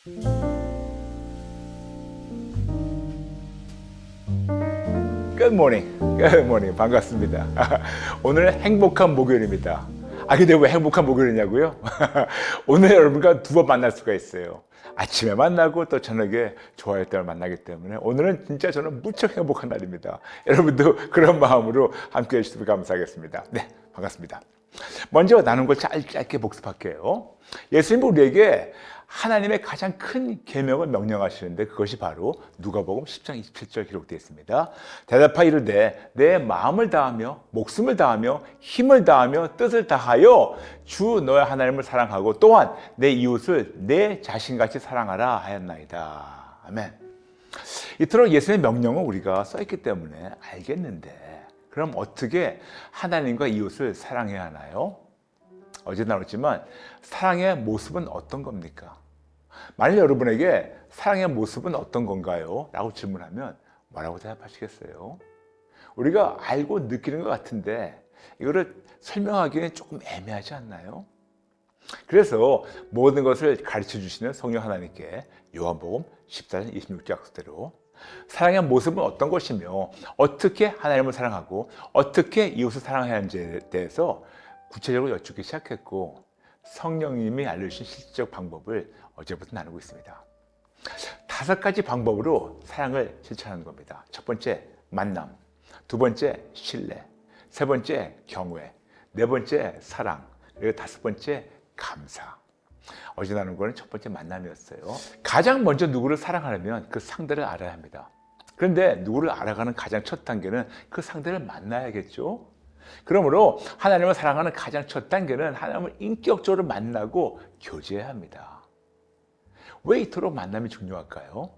Good morning. Good morning. 반갑습니다. 오늘은 행복한 목요일입니다. 근데 왜 행복한 목요일이냐고요? 오늘 여러분과 두 번 만날 수가 있어요. 아침에 만나고 또 저녁에 좋아할 때를 만나기 때문에 오늘은 진짜 저는 무척 행복한 날입니다. 여러분도 그런 마음으로 함께 해주시면 감사하겠습니다. 네, 반갑습니다. 먼저 나눈 걸 짧게 복습할게요. 예수님은 우리에게 하나님의 가장 큰 계명을 명령하시는데 그것이 바로 누가복음 10장 27절 기록되어 있습니다. 대답하여 이르되 내 마음을 다하며 목숨을 다하며 힘을 다하며 뜻을 다하여 주 너의 하나님을 사랑하고 또한 내 이웃을 내 자신같이 사랑하라 하였나이다. 아멘. 이토록 예수님의 명령은 우리가 써있기 때문에 알겠는데 그럼 어떻게 하나님과 이웃을 사랑해야 하나요? 어제 나눴지만 사랑의 모습은 어떤 겁니까? 만약 여러분에게 사랑의 모습은 어떤 건가요? 라고 질문하면 뭐라고 대답하시겠어요? 우리가 알고 느끼는 것 같은데 이거를 설명하기엔 조금 애매하지 않나요? 그래서 모든 것을 가르쳐 주시는 성령 하나님께 요한복음 14장 26절 약속대로 사랑의 모습은 어떤 것이며 어떻게 하나님을 사랑하고 어떻게 이웃을 사랑해야 하는지에 대해서 구체적으로 여쭙기 시작했고 성령님이 알려주신 실질적 방법을 어제부터 나누고 있습니다. 5가지 방법으로 사랑을 실천하는 겁니다. 첫 번째, 만남. 두 번째, 신뢰. 세 번째, 경외. 네 번째, 사랑. 그리고 5번째, 감사. 어제 나눈 거는 첫 번째 만남이었어요. 가장 먼저 누구를 사랑하려면 그 상대를 알아야 합니다. 그런데 누구를 알아가는 가장 첫 단계는 그 상대를 만나야겠죠. 그러므로 하나님을 사랑하는 가장 첫 단계는 하나님을 인격적으로 만나고 교제해야 합니다. 왜 이토록 만남이 중요할까요?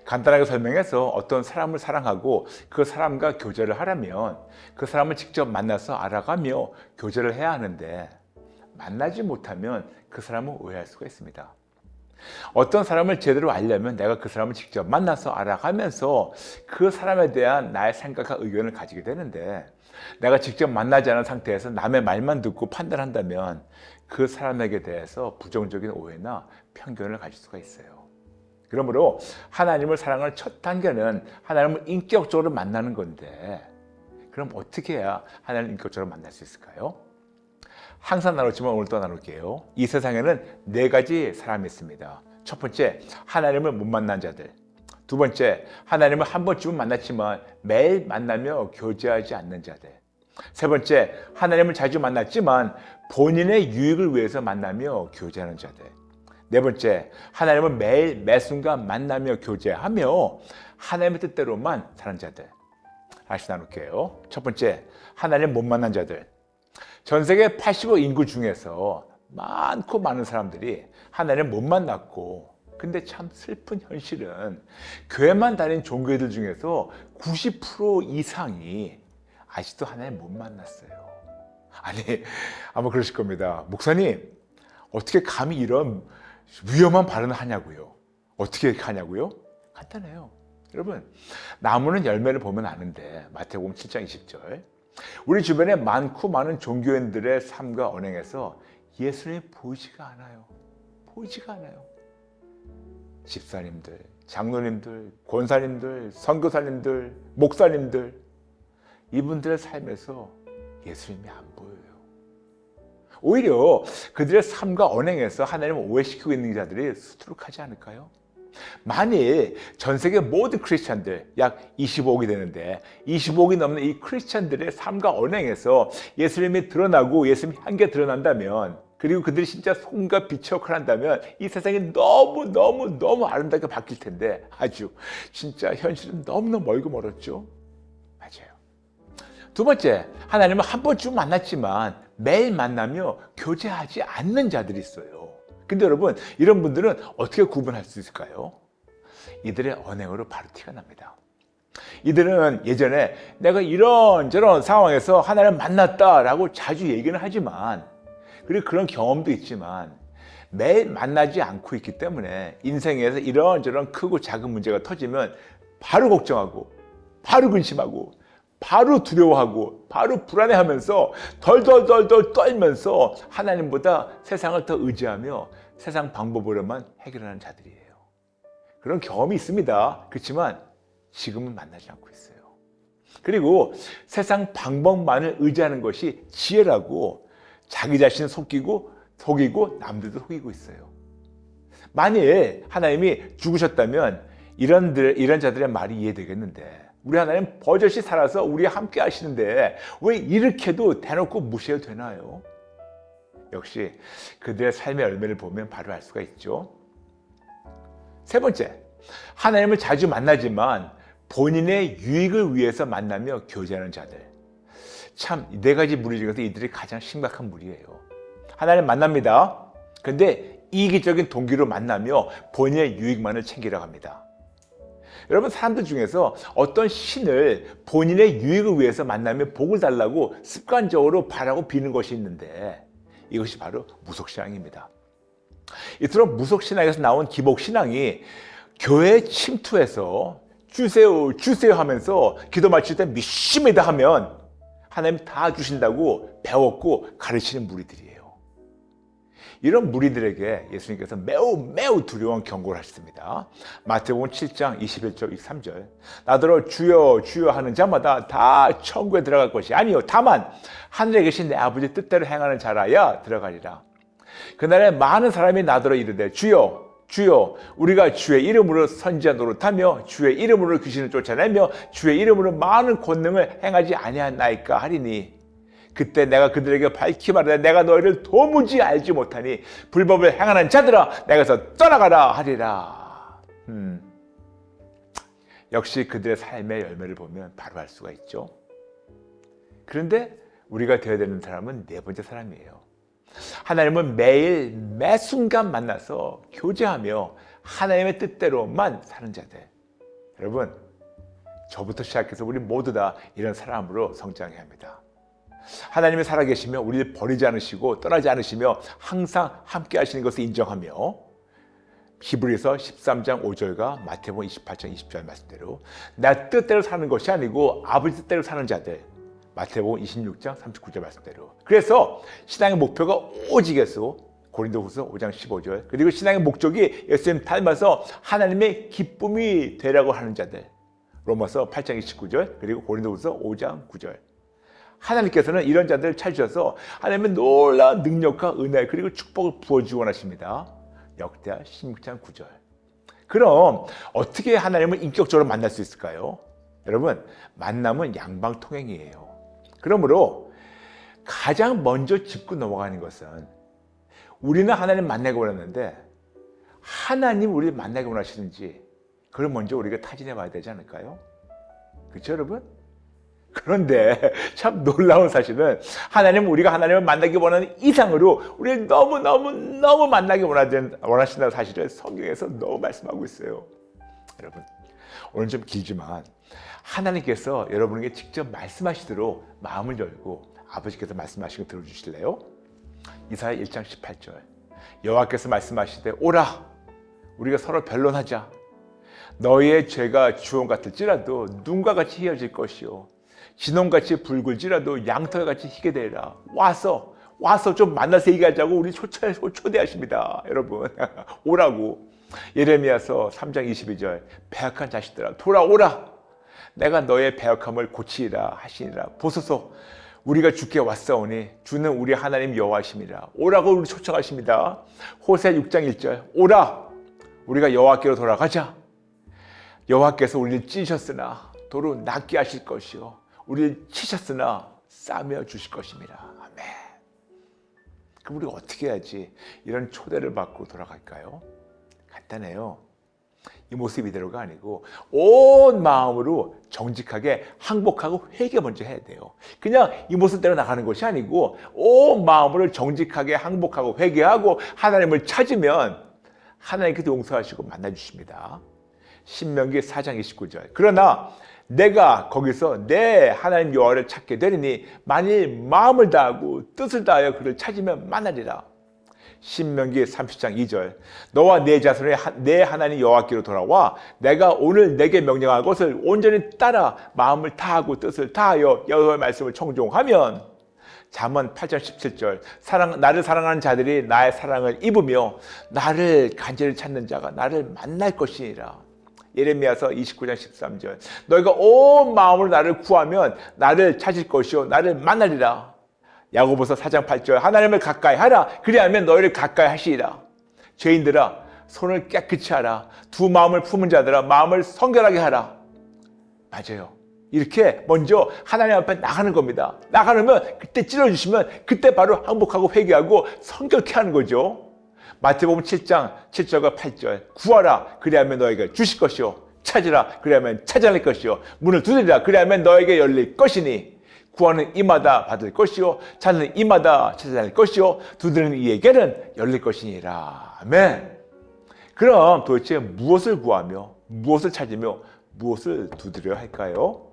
간단하게 설명해서 어떤 사람을 사랑하고 그 사람과 교제를 하려면 그 사람을 직접 만나서 알아가며 교제를 해야 하는데 만나지 못하면 그 사람은 오해할 수가 있습니다. 어떤 사람을 제대로 알려면 내가 그 사람을 직접 만나서 알아가면서 그 사람에 대한 나의 생각과 의견을 가지게 되는데 내가 직접 만나지 않은 상태에서 남의 말만 듣고 판단한다면 그 사람에게 대해서 부정적인 오해나 편견을 가질 수가 있어요. 그러므로 하나님을 사랑하는 첫 단계는 하나님을 인격적으로 만나는 건데 그럼 어떻게 해야 하나님을 인격적으로 만날 수 있을까요? 항상 나눴지만 오늘 또 나눌게요. 이 세상에는 4가지 사람이 있습니다. 첫 번째, 하나님을 못 만난 자들. 두 번째, 하나님을 한 번쯤은 만났지만 매일 만나며 교제하지 않는 자들. 세 번째, 하나님을 자주 만났지만 본인의 유익을 위해서 만나며 교제하는 자들. 네 번째, 하나님을 매일 매순간 만나며 교제하며 하나님의 뜻대로만 사는 자들. 다시 나눌게요. 첫 번째, 하나님 못 만난 자들. 전 세계 80억 인구 중에서 많고 많은 사람들이 하나님을 못 만났고 근데 참 슬픈 현실은 교회만 다닌 종교들 중에서 90% 이상이 아직도 하나님 못 만났어요. 아마 그러실 겁니다. 목사님, 어떻게 감히 이런 위험한 발언을 하냐고요? 어떻게 하냐고요? 간단해요. 여러분, 나무는 열매를 보면 아는데 마태복음 7장 20절 우리 주변에 많고 많은 종교인들의 삶과 언행에서 예수님이 보이지가 않아요. 보이지가 않아요. 집사님들, 장로님들, 권사님들, 선교사님들, 목사님들 이분들의 삶에서 예수님이 안 보여요. 오히려 그들의 삶과 언행에서 하나님을 오해시키고 있는 자들이 수두룩하지 않을까요? 만일 전 세계 모든 크리스찬들 약 25억이 되는데 25억이 넘는 이 크리스찬들의 삶과 언행에서 예수님이 드러나고 예수님이 한게 드러난다면 그리고 그들이 진짜 손과 빛의 역할을 한다면 이 세상이 너무 아름답게 바뀔 텐데 아주 진짜 현실은 너무너무 멀고 멀었죠. 맞아요. 두 번째, 하나님을 한 번쯤 만났지만 매일 만나며 교제하지 않는 자들이 있어요. 근데 여러분, 이런 분들은 어떻게 구분할 수 있을까요? 이들의 언행으로 바로 티가 납니다. 이들은 예전에 내가 이런저런 상황에서 하나님을 만났다라고 자주 얘기는 하지만 그리고 그런 경험도 있지만 매일 만나지 않고 있기 때문에 인생에서 이런저런 크고 작은 문제가 터지면 바로 걱정하고 바로 근심하고 바로 두려워하고 바로 불안해하면서 덜덜 떨면서 하나님보다 세상을 더 의지하며 세상 방법으로만 해결하는 자들이에요. 그런 경험이 있습니다. 그렇지만 지금은 만나지 않고 있어요. 그리고 세상 방법만을 의지하는 것이 지혜라고 자기 자신을 속이고 남들도 속이고 있어요. 만일 하나님이 죽으셨다면 이런 자들의 말이 이해되겠는데, 우리 하나님 버젓이 살아서 우리와 함께 하시는데 왜 이렇게도 대놓고 무시해도 되나요? 역시 그들의 삶의 열매를 보면 바로 알 수가 있죠. 세 번째, 하나님을 자주 만나지만 본인의 유익을 위해서 만나며 교제하는 자들. 참, 네 가지 무리 중에서 이들이 가장 심각한 무리예요. 하나님 만납니다. 근데 이기적인 동기로 만나며 본인의 유익만을 챙기려고 합니다. 여러분, 사람들 중에서 어떤 신을 본인의 유익을 위해서 만나며 복을 달라고 습관적으로 바라고 비는 것이 있는데, 이것이 바로 무속신앙입니다. 이처럼 무속신앙에서 나온 기복신앙이 교회에 침투해서 주세요 하면서 기도 마칠 때 믿습니다 하면 하나님 다 주신다고 배웠고 가르치는 무리들이에요. 이런 무리들에게 예수님께서 매우 두려운 경고를 하셨습니다. 마태복음 7장 21절 23절. 나더러 주여 주여 하는 자마다 다 천국에 들어갈 것이 아니요 다만 하늘에 계신 내 아버지 뜻대로 행하는 자라야 들어가리라. 그날에 많은 사람이 나더러 이르되 주여 주여 우리가 주의 이름으로 선지자 노릇하며 주의 이름으로 귀신을 쫓아내며 주의 이름으로 많은 권능을 행하지 아니하나이까 하리니, 그때 내가 그들에게 밝히 말하되 내가 너희를 도무지 알지 못하니 불법을 행하는 자들아 내게서 떠나가라 하리라. 역시 그들의 삶의 열매를 보면 바로 알 수가 있죠. 그런데 우리가 되어야 되는 사람은 네 번째 사람이에요. 하나님은 매일 매순간 만나서 교제하며 하나님의 뜻대로만 사는 자들. 여러분, 저부터 시작해서 우리 모두 다 이런 사람으로 성장해야 합니다. 하나님이 살아계시며 우리를 버리지 않으시고 떠나지 않으시며 항상 함께 하시는 것을 인정하며, 히브리서 13장 5절과 마태복음 28장 20절 말씀대로 내 뜻대로 사는 것이 아니고 아버지 뜻대로 사는 자들, 마태복음 26장 39절 말씀대로. 그래서 신앙의 목표가 오직에서 고린도후서 5장 15절, 그리고 신앙의 목적이 예수님 닮아서 하나님의 기쁨이 되라고 하는 자들, 로마서 8장 29절, 그리고 고린도후서 5장 9절. 하나님께서는 이런 자들을 찾으셔서 하나님의 놀라운 능력과 은혜 그리고 축복을 부어주기 원하십니다. 역대하 16장 9절. 그럼 어떻게 하나님을 인격적으로 만날 수 있을까요? 여러분, 만남은 양방통행이에요. 그러므로 가장 먼저 짚고 넘어가는 것은, 우리는 하나님 만나기 원하는데 하나님 우리를 만나기 원하시는지 그걸 먼저 우리가 타진해 봐야 되지 않을까요? 그렇죠, 여러분? 그런데 참 놀라운 사실은 하나님은 우리가 하나님을 만나기 원하는 이상으로 우리를 너무 만나기 원하신다는 사실을 성경에서 너무 말씀하고 있어요. 여러분, 오늘 좀 길지만 하나님께서 여러분에게 직접 말씀하시도록 마음을 열고 아버지께서 말씀하신 거 들어주실래요? 이사야 1장 18절. 여호와께서 말씀하시되 오라 우리가 서로 변론하자. 너희의 죄가 주홍 같을지라도 눈과 같이 희어질 것이요 진홍같이 붉을지라도 양털같이 희게 되리라. 와서 좀 만나서 얘기하자고 우리 초대하십니다. 여러분 오라고. 예레미야서 3장 22절. 배역한 자식들아 돌아오라. 내가 너의 배역함을 고치리라 하시니라. 보소서 우리가 주께 왔사오니 주는 우리 하나님 여호와심이라. 오라고 우리 초청하십니다. 호세 6장 1절. 오라 우리가 여호와께로 돌아가자. 여호와께서 우리를 찢으셨으나 도로 낫게 하실 것이요 우리를 치셨으나 싸매어 주실 것입니다. 아멘. 그럼 우리가 어떻게 해야지 이런 초대를 받고 돌아갈까요? 간단해요. 이 모습 이대로가 아니고 온 마음으로 정직하게 항복하고 회개 먼저 해야 돼요. 그냥 이 모습대로 나가는 것이 아니고 온 마음으로 정직하게 항복하고 회개하고 하나님을 찾으면 하나님께서 용서하시고 만나주십니다. 신명기 4장 29절. 그러나 내가 거기서 내 하나님 여호와를 찾게 되리니 만일 마음을 다하고 뜻을 다하여 그를 찾으면 만나리라. 신명기 30장 2절. 너와 내 자손이 내 하나님 여호와께로 돌아와 내가 오늘 내게 명령할 것을 온전히 따라 마음을 다하고 뜻을 다하여 여호와의 말씀을 청종하면 잠언 8장 17절 나를 사랑하는 자들이 나의 사랑을 입으며 나를 간절히 찾는 자가 나를 만날 것이니라. 예레미야서 29장 13절 너희가 온 마음으로 나를 구하면 나를 찾을 것이요 나를 만나리라. 야고보서 4장 8절 하나님을 가까이 하라. 그리하면 너희를 가까이 하시리라. 죄인들아 손을 깨끗이 하라. 두 마음을 품은 자들아 마음을 성결하게 하라. 맞아요. 이렇게 먼저 하나님 앞에 나가는 겁니다. 나가면 그때 찔러주시면 그때 바로 항복하고 회개하고 성결케 하는 거죠. 마태복음 7장 7절과 8절 구하라 그리하면 너에게 주실 것이요 찾으라 그리하면 찾아낼 것이요 문을 두드리라 그리하면 너에게 열릴 것이니 구하는 이마다 받을 것이요 찾는 이마다 찾아낼 것이요 두드리는 이에게는 열릴 것이니라. 아멘. 그럼 도대체 무엇을 구하며 무엇을 찾으며 무엇을 두드려야 할까요?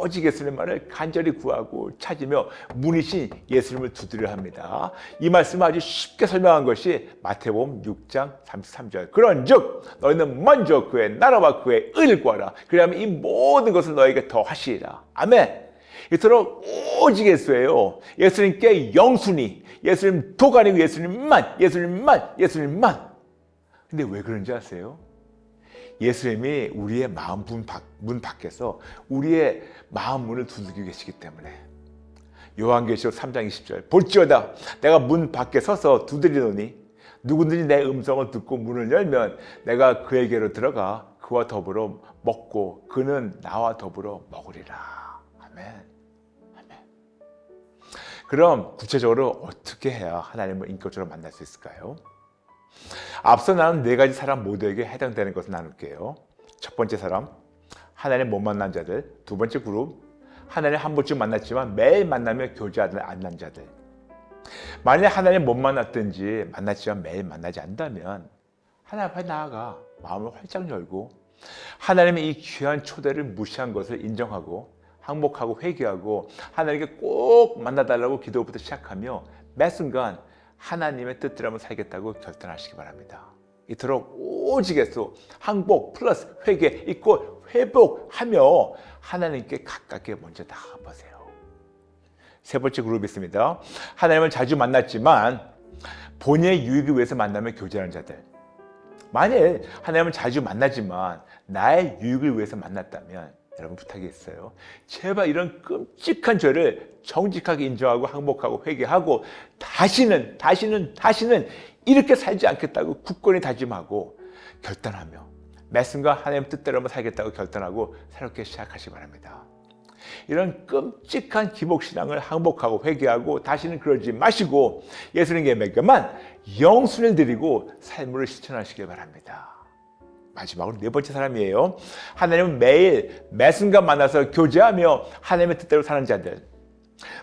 오직 예수님 말을 간절히 구하고 찾으며 문이신 예수님을 두드려야 합니다. 이 말씀을 아주 쉽게 설명한 것이 마태복음 6장 33절 그런즉 너희는 먼저 그의 나라와 그의 의를 구하라. 그리하면 이 모든 것을 너에게 더 하시리라. 아멘. 이토록 오직 예수예요. 예수님께 영순위, 예수님 도가니고 예수님만. 근데 왜 그런지 아세요? 예수님이 우리의 마음 문 밖에서 우리의 마음 문을 두들기고 계시기 때문에. 요한계시록 3장 20절 볼지어다 내가 문 밖에 서서 두드리노니 누구든지 내 음성을 듣고 문을 열면 내가 그에게로 들어가 그와 더불어 먹고 그는 나와 더불어 먹으리라. 아멘. 아멘. 그럼 구체적으로 어떻게 해야 하나님을 인격적으로 만날 수 있을까요? 앞서 나눈 네 가지 사람 모두에게 해당되는 것을 나눌게요. 첫 번째 사람, 하나님 못 만난 자들. 두 번째 그룹, 하나님 한 번쯤 만났지만 매일 만나며 교제하지 않는 자들. 만약 하나님 못 만났든지 만났지만 매일 만나지 않는다면 하나님 앞에 나아가 마음을 활짝 열고 하나님의 이 귀한 초대를 무시한 것을 인정하고 항복하고 회개하고 하나님께 꼭 만나달라고 기도부터 시작하며 매 순간 하나님의 뜻대로 한번 살겠다고 결단하시기 바랍니다. 이토록 오직 예수, 항복 플러스 회개 있고 회복하며 하나님께 가깝게 먼저 나가보세요. 세 번째 그룹이 있습니다. 하나님을 자주 만났지만 본인의 유익을 위해서 만나며 교제하는 자들. 만일 하나님을 자주 만나지만 나의 유익을 위해서 만났다면 여러분 부탁이 있어요. 제발 이런 끔찍한 죄를 정직하게 인정하고 항복하고 회개하고 다시는 이렇게 살지 않겠다고 굳건히 다짐하고 결단하며 매 순간 하나님 뜻대로만 살겠다고 결단하고 새롭게 시작하시기 바랍니다. 이런 끔찍한 기복신앙을 항복하고 회개하고 다시는 그러지 마시고 예수님께만 영순을 드리고 삶으로 실천하시기 바랍니다. 마지막으로 네 번째 사람이에요. 하나님은 매일 매 순간 만나서 교제하며 하나님의 뜻대로 사는 자들.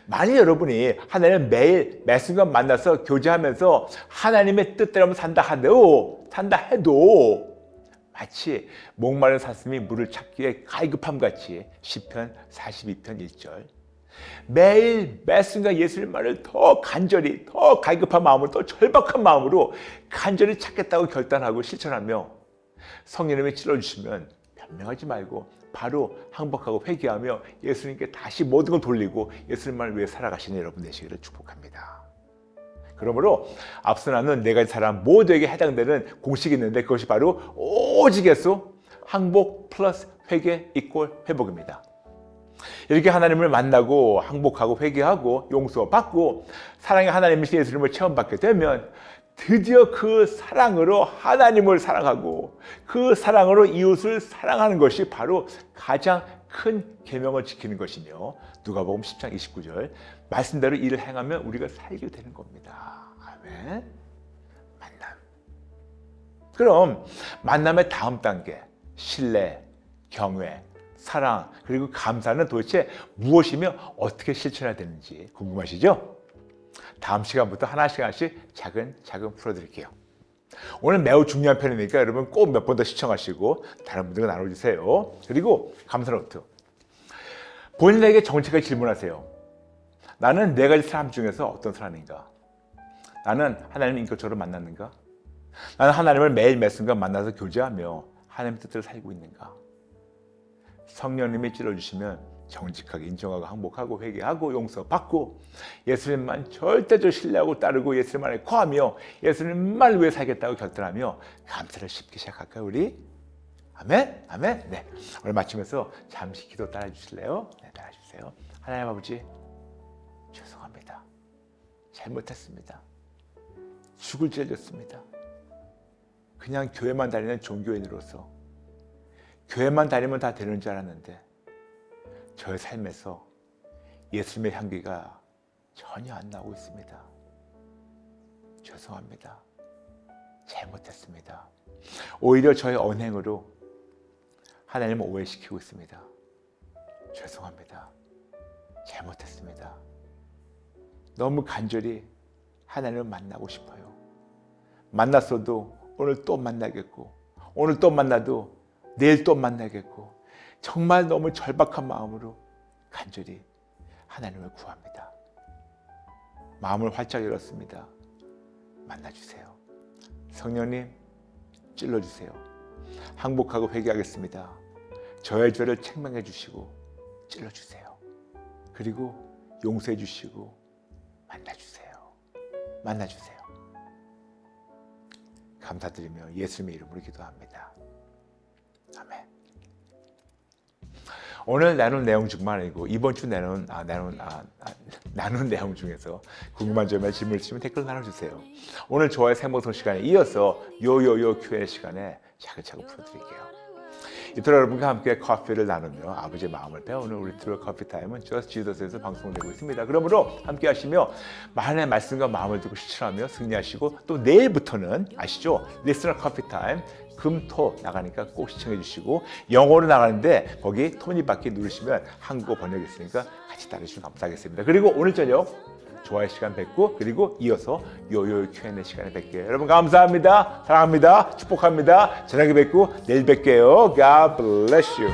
만약 여러분이 하나님을 매일 매 순간 만나서 교제하면서 하나님의 뜻대로 산다 해도 마치 목마른 사슴이 물을 찾기 위해 갈급함 같이 시편 42편 1절 매일 매 순간 예수님 말을 더 간절히 더 갈급한 마음으로 더 절박한 마음으로 간절히 찾겠다고 결단하고 실천하며 성령님이 찔러주시면 변명하지 말고 바로 항복하고 회개하며 예수님께 다시 모든 걸 돌리고 예수님 말을 위해 살아가시는 여러분 되시기를 축복합니다. 그러므로 앞서 나눈 네 가지 사람 모두에게 해당되는 공식이 있는데 그것이 바로 오직 예수, 항복 플러스 회개 이꼴 회복입니다. 이렇게 하나님을 만나고 항복하고 회개하고 용서받고 사랑의 하나님이신 예수님을 체험받게 되면 드디어 그 사랑으로 하나님을 사랑하고 그 사랑으로 이웃을 사랑하는 것이 바로 가장 큰 계명을 지키는 것이며 누가복음 10장 29절 말씀대로 이를 행하면 우리가 살게 되는 겁니다. 아멘. 만남. 그럼 만남의 다음 단계 신뢰, 경외, 사랑 그리고 감사는 도대체 무엇이며 어떻게 실천해야 되는지 궁금하시죠? 다음 시간부터 하나씩 차근차근 풀어드릴게요. 오늘 매우 중요한 편이니까 여러분 꼭 몇 번 더 시청하시고 다른 분들과 나눠주세요. 그리고 감사 노트. 본인에게 정직하게 질문하세요. 나는 네 가지 사람 중에서 어떤 사람인가? 나는 하나님을 인격적으로 만났는가? 나는 하나님을 매일 매 순간 만나서 교제하며 하나님의 뜻대로 살고 있는가? 성령님이 찔러주시면 정직하게 인정하고 항복하고 회개하고 용서받고 예수님만 절대적으로 신뢰하고 따르고 예수님만에 거하며 예수님만 위해 살겠다고 결단하며 감사를 쉽게 시작할까요 우리? 아멘? 아멘? 네. 오늘 마치면서 잠시 기도 따라 주실래요? 네, 따라 주세요. 하나님 아버지 죄송합니다. 잘못했습니다. 죽을 죄 졌습니다. 그냥 교회만 다니는 종교인으로서 교회만 다니면 다 되는 줄 알았는데 저의 삶에서 예수님의 향기가 전혀 안 나오고 있습니다. 죄송합니다. 잘못했습니다. 오히려 저의 언행으로 하나님을 오해시키고 있습니다. 죄송합니다. 잘못했습니다. 너무 간절히 하나님을 만나고 싶어요. 만났어도 오늘 또 만나겠고 오늘 또 만나도 내일 또 만나겠고 정말 너무 절박한 마음으로 간절히 하나님을 구합니다. 마음을 활짝 열었습니다. 만나주세요. 성령님 찔러주세요. 항복하고 회개하겠습니다. 저의 죄를 책망해 주시고 찔러주세요. 그리고 용서해 주시고 만나주세요. 만나주세요. 감사드리며 예수님의 이름으로 기도합니다. 아멘. 오늘 나눈 내용 중만 아니고 이번 주 나눈 내용 중에서 궁금한 점에 질문을 주시면 댓글 나눠주세요. 오늘 좋아요 생방송 시간에 이어서 요요요 Q&A 시간에 차근차근 풀어드릴게요. 이토록 여러분과 함께 커피를 나누며 아버지의 마음을 배우는 우리 트루 커피 타임은 저스 지더스에서 방송되고 있습니다. 그러므로 함께 하시며 하나님의 말씀과 마음을 듣고 실천하며 승리하시고 또 내일부터는 아시죠? 리스너 커피 타임 금, 토 나가니까 꼭 시청해 주시고 영어로 나가는데 거기 톱니바퀴 누르시면 한국어 번역이 있으니까 같이 따르시면 감사하겠습니다. 그리고 오늘 저녁 좋아요 시간 뵙고 그리고 이어서 요요 Q&A 시간에 뵐게요. 여러분 감사합니다. 사랑합니다. 축복합니다. 저녁에 뵙고 내일 뵐게요. God bless you.